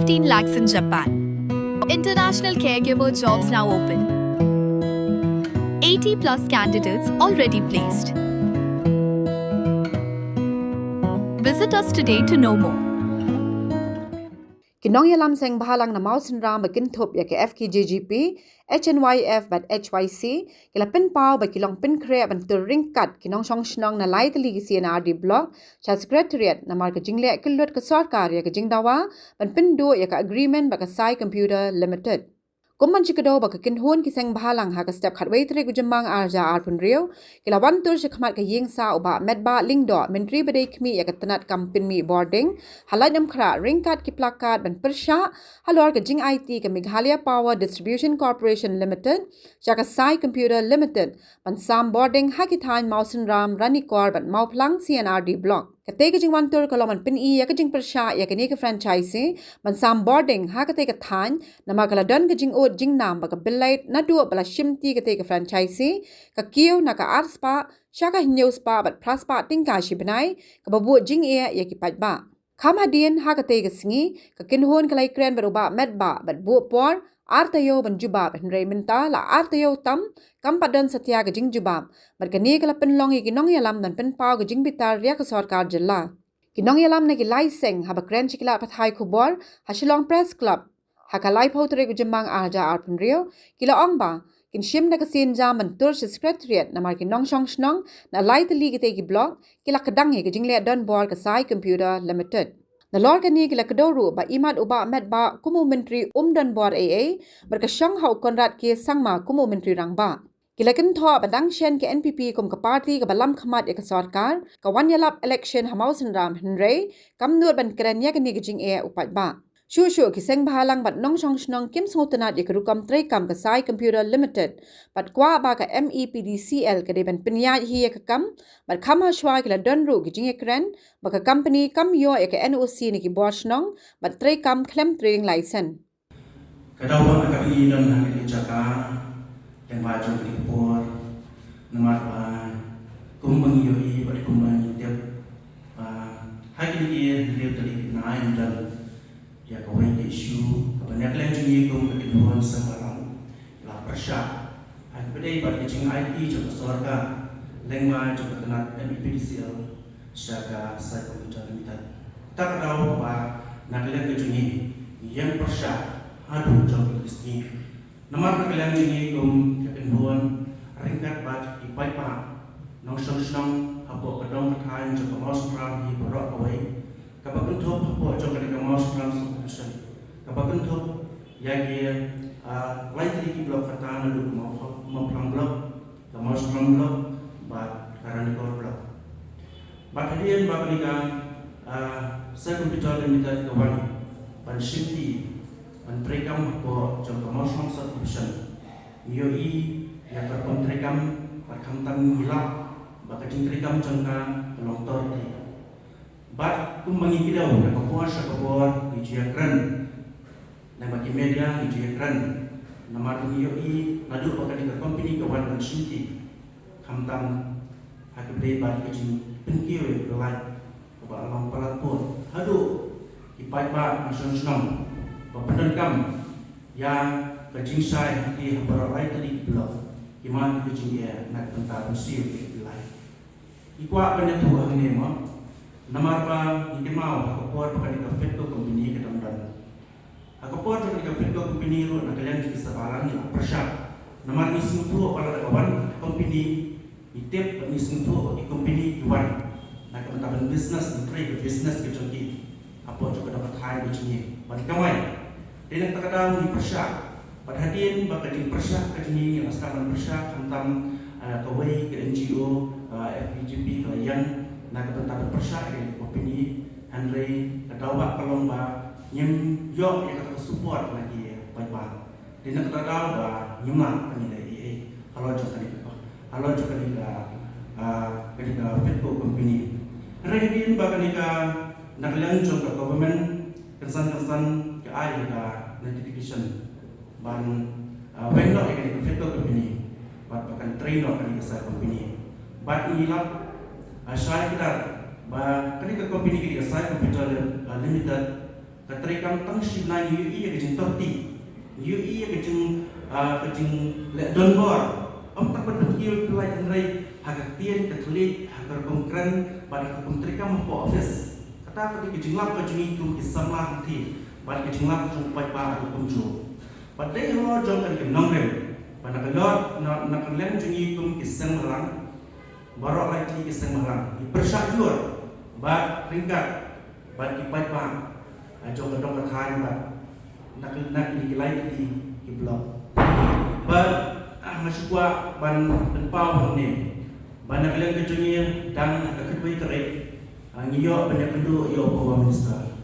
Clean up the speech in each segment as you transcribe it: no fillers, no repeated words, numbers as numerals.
15 lakhs in Japan. International caregiver jobs now open. 80 plus candidates already placed. Visit us today to know more. Kinong yalam seng bahalang na mausin ram bakin thop ya ke FKJGP, HNYF bat HYC, kila pin pau ba kilong pin kre ban tur ring kat kinong song shnong na lai tali ki CNRD block, cha secretariat na marka jingle kilot ka sarkar ya ke jingdawa, ban pin do ya ka agreement ba ka Sai Computer Limited. Kuman chikado ba ka kinhon ki seng bahalang ha ka step khatway tre gujambang arja arpun rio, kila wan tur shikmat ka ying sa uba medba lingdo menteri badai kmi ya ka tanat kampin mi boarding, halai nam khra ring kat ki plakat ban persha, halor ka jing IT ka Meghalaya Power Distribution Corporation Limited, ja ka Sai Computer Limited, ban sam boarding hakithan mausin ram ranikor ban mauplang CNRD block. Kate ka jing wan tur ka loman pin I ya ka jing persha ya ka ni ka franchise, ban sam boarding ha ka te ka than, na makala don ka jing jing nam baka belait na dua bala shimti kate ka franchise ka kiyo na ka arspa shaka news pa bat praspa tingka shibnai ka babu jing ya ki patba kham hadien ha kate ka singi ka kinhon kalai kren baruba medba bat bu por artayo ban jubab henry minta la artayo tam kam padan satya ka jing jubab bat ka ni kala penlong ki nong yalam dan pen pau ka jing bitar ya ka sarkar jilla kinong yalam na ki laiseng ha ba kren chikla pathai khubor hasilong press club Hakalai pautere gujambang arja arpun rio, kila ongba, kin shim na kasin jaman tur si secretariat na markin nong shong shnong na lai tali kite ki blog, kila kadangi ka jingle don bor ka Sai Computer Limited. Na lor ka ni kila kadoru ba imad uba med ba kumu menteri don bor AA, berka shong hau konrad ki sangma kumu menteri rang ba. Kila kentho badang shen ke NPP kum ka party ka balam khamat ya ka sarkar, ka wan yalap election hamausin ram henry, kam nur ban keren ya ka ni ka jing upat ba. Shushu ki seng bahalang bat nong shong shnong kim sngotanat ikrukam trekam ka Sai Computer Limited bat kwa ba ka MEPDCL ka deban pinyaj hi ka kam bat khama shwa ki la donru ki jinge kren ba ka company kam yo ka NOC ni ki borshnong bat trekam claim trading license kadawa ka bi don na ki jaka yang ba jong ki por namat ba kumbang yo I bat kumbang tep ba hakin ki liep tadi na dan ya kawai ke isu kebanyak lain jungi kum ketentuan semalam la persya hai bedai bar kecing IT juga sorga lengma juga tenat MEPDCL syaga Sai Computer Limited tak tahu ba naklian ke jungi yang persya hadu jong isni nomor naklian jungi kum ketentuan ringkat bat ipai pa nong song habo kedong kain juga maus ram hi borok kawai kapag untuk apa jom kita mau sekarang solution kapag untuk ya dia lain tadi blok kata lalu mau pelang blok mau sekarang blok bat karena itu blok bat hadian bat mereka Sai Computer Limited kawan ban shifty ban trekam apa jom mau sekarang solution yoi yang berkontrekam bat kamtang hilap bat kecing trekam jangka pelongtor di bat kumbangi kidaw na kapuan sa kapuan ijia kran na bagi media ijia kran na marungi yoi nadu pa kani ka company kawan kan shinti kamtam hakibdei bat kajing penkiyo lelai ba alang palapun hadu ipai ba nasion senam papandan kam yang kajing sai hati habarai tadi blok iman kajing ya na tentang museum lelai ikwa banyak tuah ini mo namar pa hindi mau hakapor pa kanika fetko company ka damdan hakapor pa kanika fetko company ro nakalian ki sabaran ni persya namar ni singtu pala kawan company itep ni singtu ki company yuan nakataban business ni trade business ke jongi apo juga dapat hai bujini ban kamai dinang takadaw ni persya padhadin ba kading persya kadini yang astaman persya kantam kawai ke NGO FPGP kalian nak tentang persya ini opini Henry ketawa kalau ba nyem yo yang kata support lagi baik-baik dan nak tahu ba nyemang penilai AA kalau juga ni ketika Fitco company redin ba ketika nak lanjut ke government kesan ke ai ke notification ban vendor yang ketika Fitco company bahkan trainer ketika Sai company bat inilah saya kita ba ketika company kita Sai Computer Limited keterikam tang shibna UI ke jeng torti UI ke jeng le donbor tak berpikir pelai andrai hak tien katolik hak konkren pada kementerian mampu office kata ketika jenglap ke jeng itu isamlah nanti pada jenglap jumpai pada kunjung pada yang jom ke nomrem pada kelot nak kalian jeng itu kisah melang baru lagi kisah melang bersajur bad ringkat bad kipai pang jom kedong ketan bad nak dilai di blog bad masukwa ban pau ni ban kalian kejungi dan kedua terik ngiyo banyak kendu yo bawa minister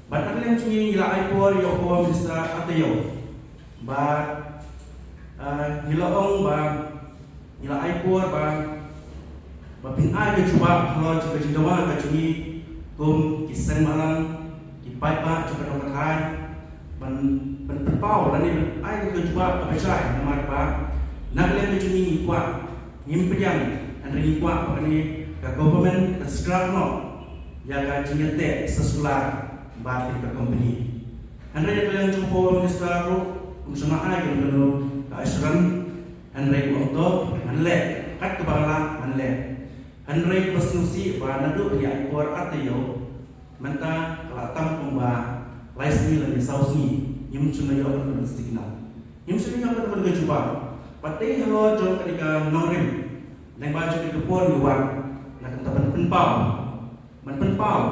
ban kalian jungi ila aipor yo bawa minister atayo bad ngilaong ba ila aipor ba Bapin ai ke cuba kalau juga jendawa ke jungi kum kisah malang kipai ba juga dong ketan ban pau dan ni ai ke cuba ke besar nama ba nak lagi jungi kuat nyimpediang andri kuat pakani ke government ke sekarang no ya ka jingete sesular batin ke company andri kalian jumpa minister ro usaha ai ke no ka asran andri untuk anle kat ke bangla anle andri persnusi ba nadu ya ikor atayo menta kelatam pemba laisni lebih sausni yum cuma yo kan signal yum cuma yo kan berjumpa Pati halo jom ketika norim nang baju ke pon luar nak taban penpau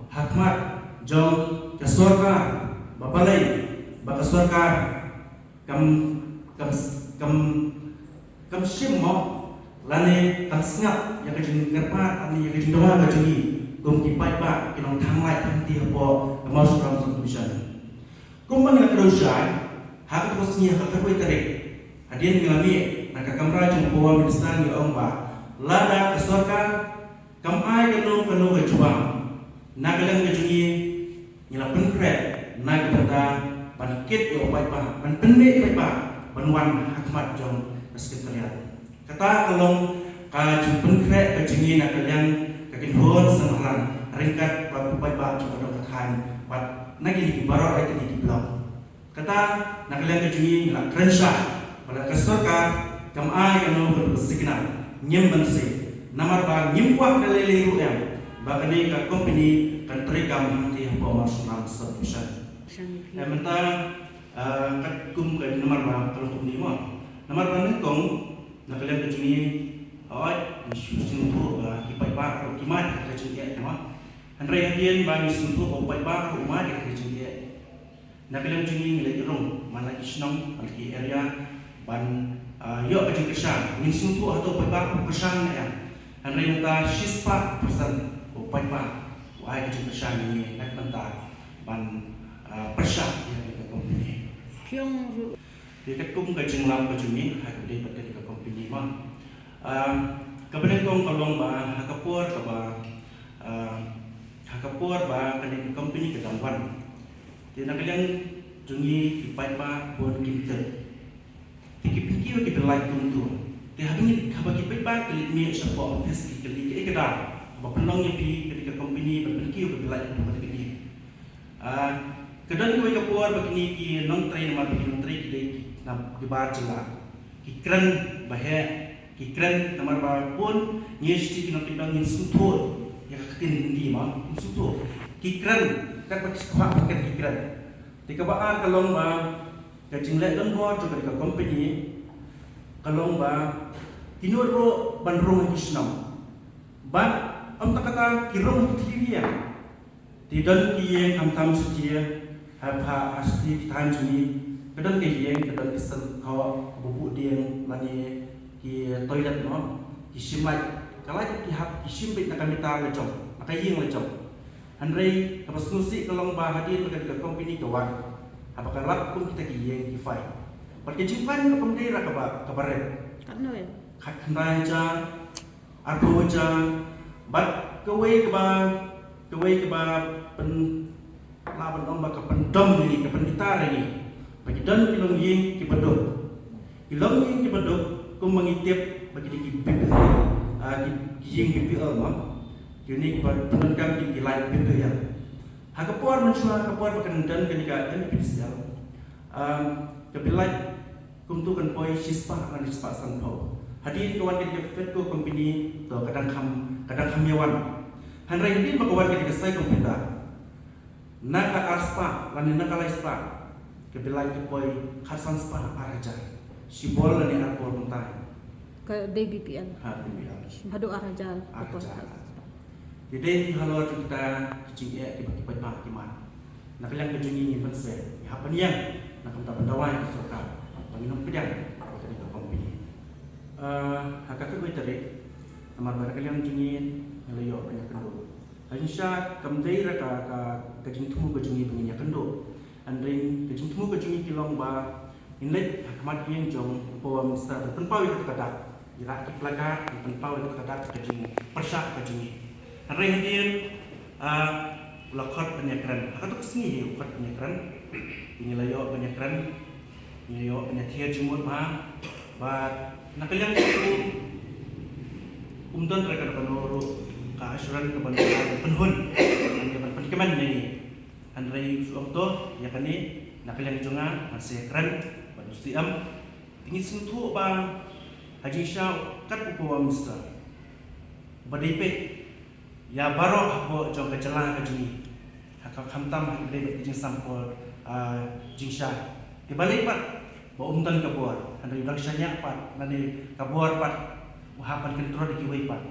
hakmat jom ke surga bapalai baka surga kam simmo lane kam snap yang kejeng ngerpat ani yang kejeng doa kejeng kum kipai pak kinong tanglai panti apa mau suram submission kum bang nak dosan hak terusnya hak terbaik Hadirin ngalami nak kamera jumpa minister ni ba lada ke surga kam ai kenu ke jubang nak lang ke jungi nyala penkret nak benda panikit yo pai pa ban pendek pai pa banwan hakmat jong sekretariat kata kalong ka penkret ke jungi nak lang ke kinhon samaran ringkat ba pai pa jong dong kathan pat nagi di baro ai di blog kata nak lang ke jungi nyala krensha pada kesurka kam ai kanu bersignal nyem bensi namar ba nyimkuak dalele ruem bakani ka company kan trikam hanti hamba nasional solution menta kat kum ka namar ba kalau kum ni mo namar ba ningkong nakalian ka jini awat isu tu ba kipai ba ko kimat ka jini mo andre hadian ba isu tu ko pai ba ko ma ka jini nakalian jini nilai rong mana isnong alki area ban yo kajing kesan min suntu atau pebak kesan ya andai nta sispa persen upaipa wahai kajing kesan ini nak menta ban persak ya di company kyong di ketum kajing lam kajing ni hai di pada di company ma kebetulan kong kalong ba hakapur ka ba hakapur ba kani company ke damban di nakalian jungi kipaipa bon kimter Pikir kita like tuntu. Dia habis habis kita bayar kelik ni siapa office kita kelik kita. Apa penongnya pi ketika company berpikir kita like tuntu kelik. Kedua kita keluar begini ki non train nama begini menteri kita nak dibar jelas. Kikran bahaya kikran nama berapun nyesti kita kita ingin sutur yang ketin di mah sutur. Kikran kan pakai sekolah pakai kikran. Jika bahan kalau kajing lek don go juga dekat company kalong ba kinuro banrong isnam ba am takata kirong tiria di don kiye am tam sucia ha asli tan juni kedon kiye kedon isel kawa bubuk dia lani ki toilet no ki simai kala ki hap ki simbit nak kami tar lecok akai yeng lecok andrei kapasnusi kalong ba hadir dekat company kawan apakah lap pun kita kiyeng kifai. Perkecil fai ni kemudian rakaba kabaret. Kan ya? Kat kendaja, arboja, bat kewei keba pen laban ombak kependom ini kependitar ini. Bagi dan kilong yeng kipedok. Kilong yeng kipedok kum mengitip bagi di yeng kipil mah. Kini penonkan di lain pintu ya. Hakapor mencuba hakapor pakai dan kenika ini pidisial. Kebilai kumtukan poi sispa kan sispa sanpau. Hadir kawan ketika Fedco company to kadang kam yawan. Hanrai ini makawan ketika saya komputer. Naka arspa lani naka laispa. Kebilai kepoi khasan spa araja. Sibol lani arpor mentai. Ke DBPL. Hadu araja. Jadi kalau kita cincin tiba-tiba pak kiman, nak kalian kejungi ni pense, apa ni yang nak kita pendawai suka, minum pedang, kalau kita company. Hakak aku tarik, nama barang kalian kejungi ngelayo banyak kendo. Insya kamdai raka kejungi tumu kejungi banyak kendo. Andai kejungi tumu kejungi kilong ba, inlet hakamat yang jong pawam sa penpau itu kata, irak pelaga penpau itu kata kejungi persyak kejungi. Hari hadir lakot penyakran. Aku tu kesini dia lakot penyakran. Ini layak penyakran. Ini layak penyakit jemur mah. Nak kalian itu umdan mereka penuru keasuran kebenaran penhun. Yang penkeman ini. Hari suam tu ya kan ni nak kalian jangan masih keren. Bersiam. Tinggi sentuh bang Haji Syah kat upawam besar. Berdipet. Ya baru aku jom kejalan ke sini. Hakak hamtam hak dia berjing sampul jingsha. Di balik pat bawa umtan kabuar. Anda udah sanyak pat nanti kabuar pat hapan kentura di kiwai pat.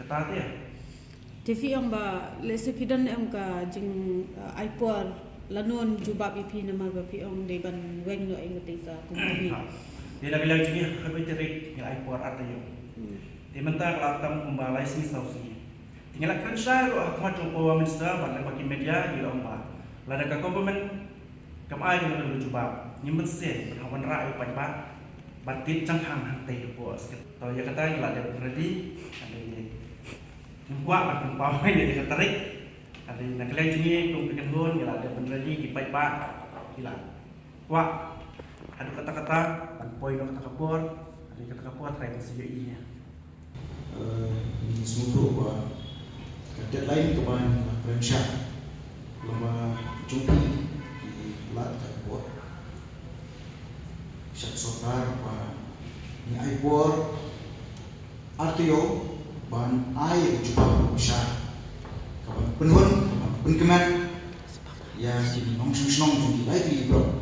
Kata dia. TV yang ba lesipidan yang ka jing aipor lanon jubab ipi nama ba pi ong de ban weng no eng tisa kumbi. Dia dah bilang sini kau terik ya aipor atayo. Dia mentang latam kumbalai sini sausi. Tinggal kerja lo aku macam bawa minister, banyak bagi media di lomba. Lada ke government, kamai yang perlu cuba. Nyimen sen, berhawan rakyat banyak, batit canghang hantai bos. Tahu ya kata yang lada ready, ada ini. Buat makan pawai dia kata tarik. Ada nak kalian ini kau bikin hon, yang lada ready kipai pak, hilang. Wah, ada kata-kata, ban poin kata kapur, ada kata kapur terakhir sejauhnya. Ini semua deadline keban Rensha lama jumpi di lat buat syak sokar pa ni ai buat artio ban ai jumpa syak kaban penhun penkeman ya si nong snong jumpi lai di blok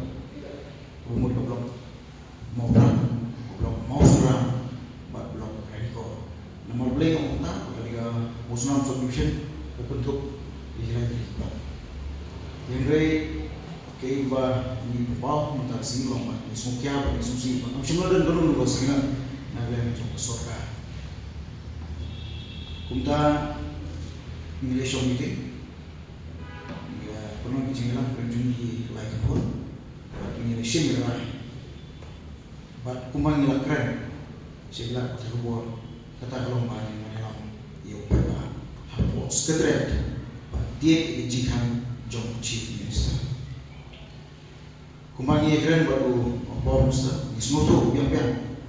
rumut blok mau serang blok radiko nomor beli ngomong Muslim solution bentuk ikhlas itu. Yang kei ba ni bawah mentar sini lomba ni sungkia ba ni sungsi ba. Semua dan belum luas dengan nabi macam surga. Kunta English meeting. Ya pernah bicara perjumpa lagi pun. English meeting. But kumang ilakran segala terbuat kata lomba ni mana Sekretariat dia jihan jom chief minister. Kumangi keren baru bawa minister. Semua tu biang-biang.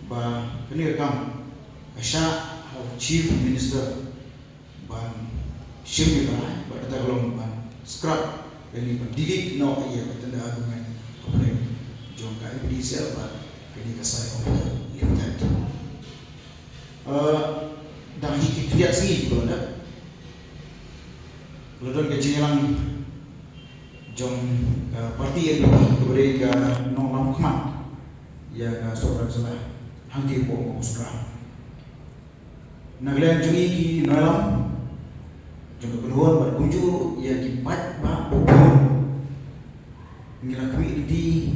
Bah kini rekam. Asya chief minister ban shirmi berai. Bah kata kalau ban scrap ini pendidik no ia bertanda argumen apa jom kai beri sel ban kini kasai orang limited. Dan hikit lihat sini kalau ada. Lalu kecil yang jom parti yang diberi ke nom kemat ya ke seorang salah hangti pokok seorang. Naglayan jungi ki nalam jom kepenuhan berkunjung ya ki pat ba pokok ngira kami di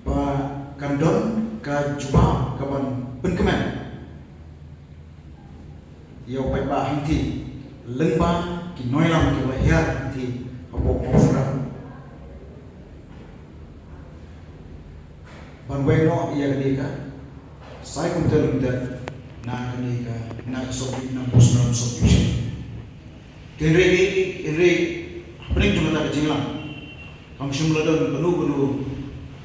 ba kandon ka jubah kapan penkeman ya pat ba hangti lembah ki noilam ki lahir di pokok seorang. Banweno ia ketika saya kumter na ketika na sobi na muslim solution. Kenre paling cuma tak kecilan. Kami semula dah penuh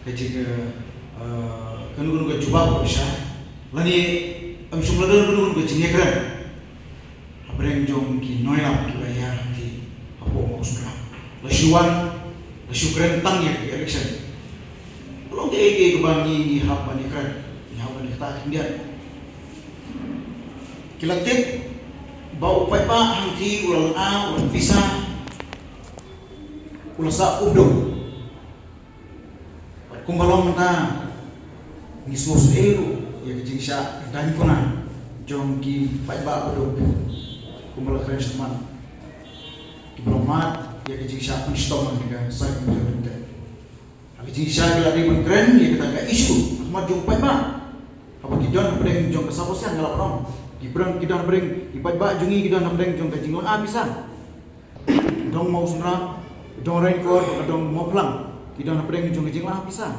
ketika kanu ke jubah bisa. Lani kami semula dah penuh kecilan. Apa yang jom ki kinoyam kibayar di hapo mo sunra la shuwan la shukren tang ya election lo ke bang ni hap ni kran ni hap ni kata indian kilatit bau pai pa hang ti ulang a ulang visa ulang sa ubdo kumbalong ta ni sos elu ya kecing sya dan kuna jong ki pai ba ubdo kumbal kren teman diplomat ya kecing sya pun stop dengan sai kunjung te kecing sya bila di kren ya kita ka isu ahmad jong pai ba apa kidon bring jong kesaposian ngalap rom Gibran kita bring ipat ba jungi kita bring jong kajing lang bisa dong mau sunra dong record dong mau pulang kita bring jong kajing lang bisa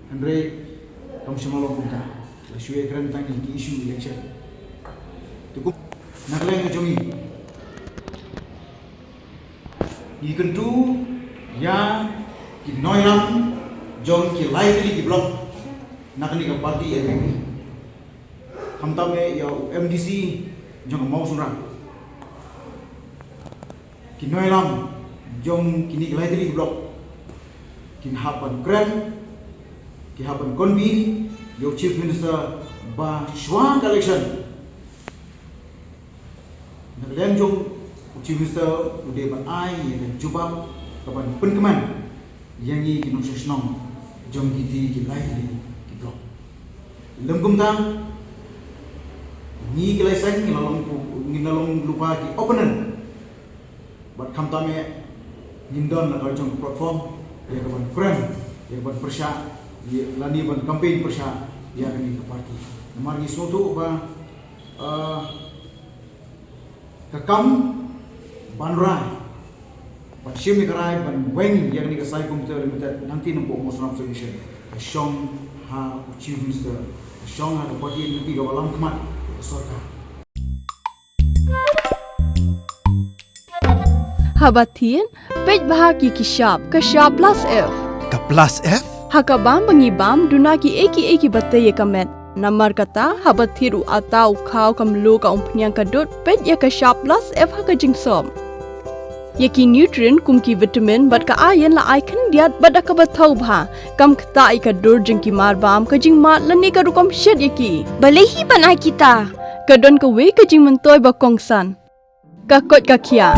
Andre dong semalong punta la suye keren tang di isu election cukup nakleng jongi kentu ya ki noiram jong ki lively di blog nakni ka parti FPP Kamtame ya MDC jong mau sunra kinoilam jong kini kelai tadi blok kin hapan kren ki hapan konbi yo chief minister ba shwa election naglem jong chief minister ude ba ai dan jubab kapan penkeman yang ni kinong sesnong jong kiti ki lai tadi ki blok lengkum tang ni keleseng ngilalong lupa ki opponent buat kamtame ngindon na kajong platform ya kapan friend ya kapan persya ya lani ban campaign persya ya kini ke parti namar gi soto ba kakam banrai bat shim ni karai ban weng ya kini ke sai komputer limited nanti nampo mo sonam solution shong ha chief minister shong ha parti ni ga walang kemat सरकार Habatin, pej bahagi kishab, kashab plus F. Ka plus F? Hakabam bangibam dunaki eki batay kamet. Namar kata habathiru atau kau kamlu ka umpnyang kadut pej ya kashab plus F hakajing som. Yaki nutrient kumki vitamin bat ka ayan la icon diat bada ka bathau bha kam kta ika dur jingki marbam kajing mat lani ka rukom shed yaki balehi banai kita kadon ka we kajing mentoy ba kongsan ka kot ka kia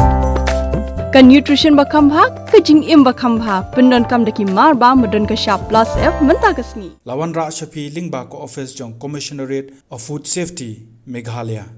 ka nutrition ba khambha kajing im ba khambha pendon kam daki marbam madon ka sharp plus F menta kasni Lawan Ra Shafi Lingba ko office jong Commissionerate of Food Safety Meghalaya